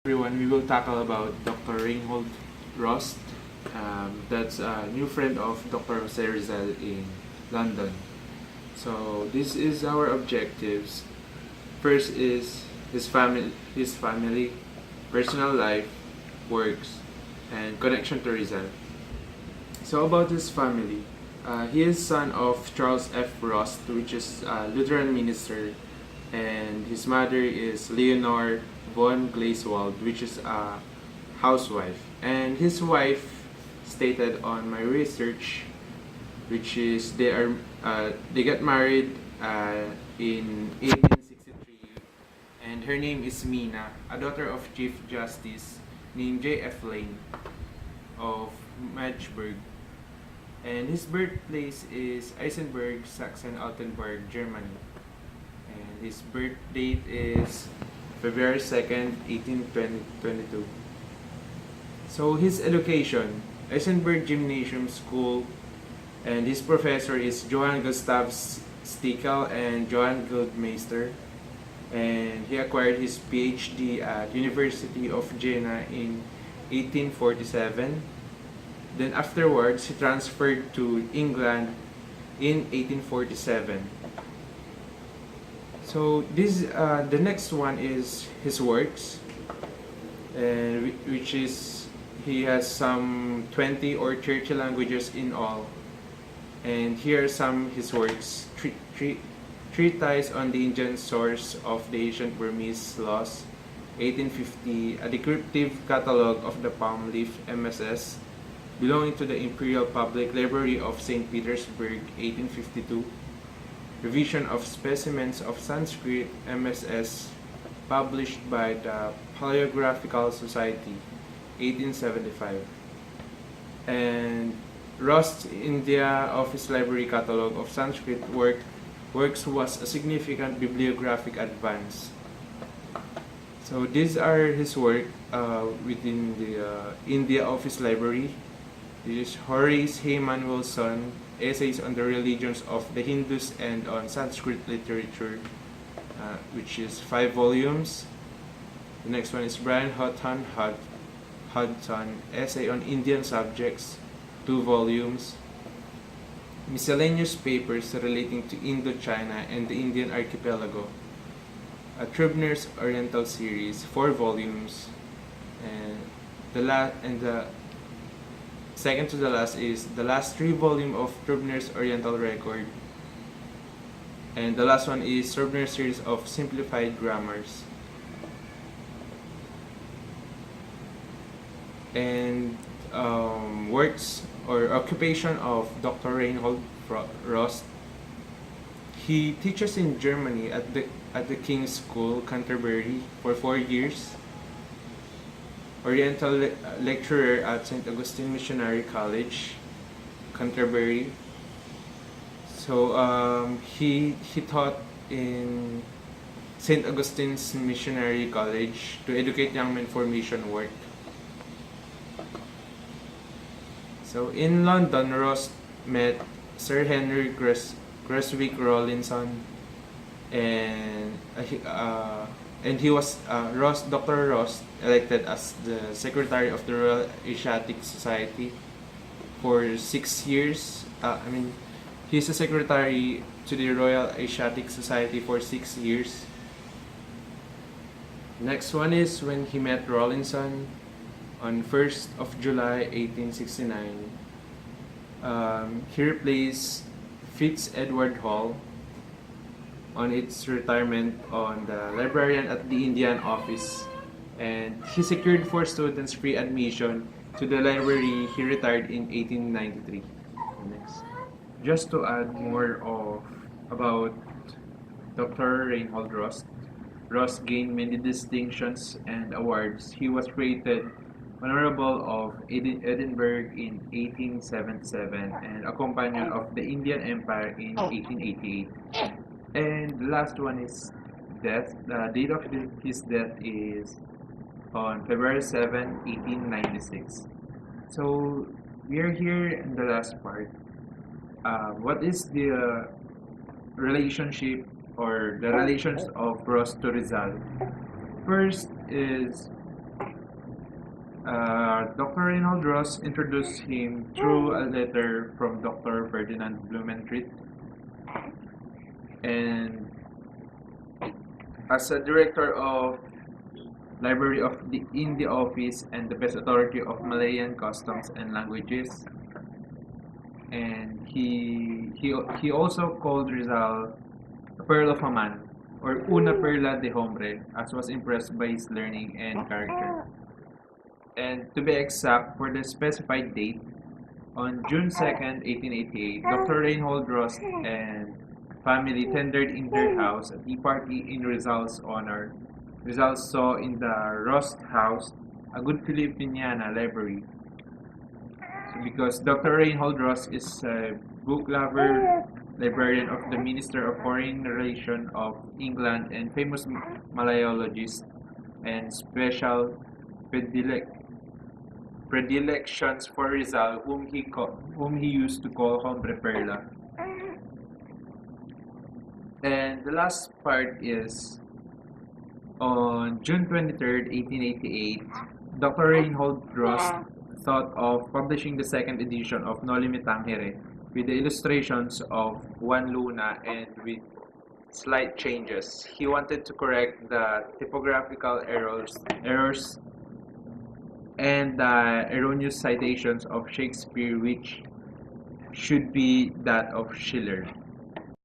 Everyone, we will tackle about Dr. Reinhold Rost. That's a new friend of Dr. Jose Rizal in London. So this is our objectives. First is his family, personal life, works, and connection to Rizal. So about his family, he is son of Charles F. Rost, which is a Lutheran minister, and his mother is Leonore von Gleiswald, which is a housewife. And his wife stated on my research, which is they got married in 1863, and her name is Mina, a daughter of Chief Justice named J.F. Lane of Magdeburg. And his birthplace is Eisenberg, Sachsen-Altenburg, Germany. And his birth date is February 2nd, 1822. So his education, Eisenberg Gymnasium School, and his professor is Johann Gustav Stickel and Johann Guldmeister. And he acquired his PhD at University of Jena in 1847. Then afterwards, he transferred to England in 1847. So the next one is his works, and which is he has some 20 or 30 languages in all. And here are some his works: treatise on the Indian source of the ancient Burmese laws, 1850; a descriptive catalogue of the palm leaf MSS belonging to the Imperial Public Library of St. Petersburg, 1852; revision of specimens of Sanskrit MSS published by the Paleographical Society, 1875; and Rost's India Office Library Catalogue of Sanskrit works was a significant bibliographic advance. So these are his work within the India Office Library. This is Horace Hayman Wilson, Essays on the Religions of the Hindus and on Sanskrit Literature, which is 5 volumes. The next one is Brian Hudson, Essay on Indian Subjects, 2 volumes. Miscellaneous Papers Relating to Indochina and the Indian Archipelago, a Trubner's Oriental Series, 4 volumes. And the second to the last is the last 3 volume of Trubner's Oriental Record. And the last one is Trubner's series of simplified grammars. And works or occupation of Dr. Reinhold Rost. He teaches in Germany at the King's School, Canterbury, for 4 years. Oriental lecturer at St. Augustine Missionary College, Canterbury. So he taught in St. Augustine's Missionary College to educate young men for mission work. So in London, Rost met Sir Henry Creswick Rawlinson, and he was Dr. Rost elected as the secretary of the Royal Asiatic Society for 6 years. He's a secretary to the Royal Asiatic Society for 6 years. Next one is when he met Rawlinson on 1st of July 1869. He replaced Fitz Edward Hall on its retirement on the librarian at the Indian office, and he secured for students free admission to the library. He retired in 1893. Next. Just to add more about Dr. Reinhold Rost, Rost gained many distinctions and awards. He was rated Honorable of Edinburgh in 1877 and a Companion of the Indian Empire in 1888. And the last one is death. The date of his death is on February 7, 1896. So we are here in the last part. What is the relationship or the relations of Rost to Rizal? First is Dr. Reinhold Rost introduced him through a letter from Dr. Ferdinand Blumentritt, and as a director of Library of the in the office and the best authority of Malayan customs and languages, and he also called Rizal a pearl of a man, or una perla de hombre, as was impressed by his learning and character. And to be exact, for the specified date, on June 2nd, 1888, Dr. Reinhold Rost and family tendered in their house a tea party in Rizal's honor. Rizal saw in the Rost house a good Filipiniana library. So because Dr. Reinhold Rost is a book lover, librarian of the Minister of Foreign Relations of England, and famous Malayologist, and special predilections for Rizal, whom he used to call Hombre Perla. And the last part is on June 23rd, 1888, Dr. Reinhold Rost thought of publishing the second edition of Noli Me Tangere with the illustrations of Juan Luna and with slight changes. He wanted to correct the typographical errors and the erroneous citations of Shakespeare, which should be that of Schiller.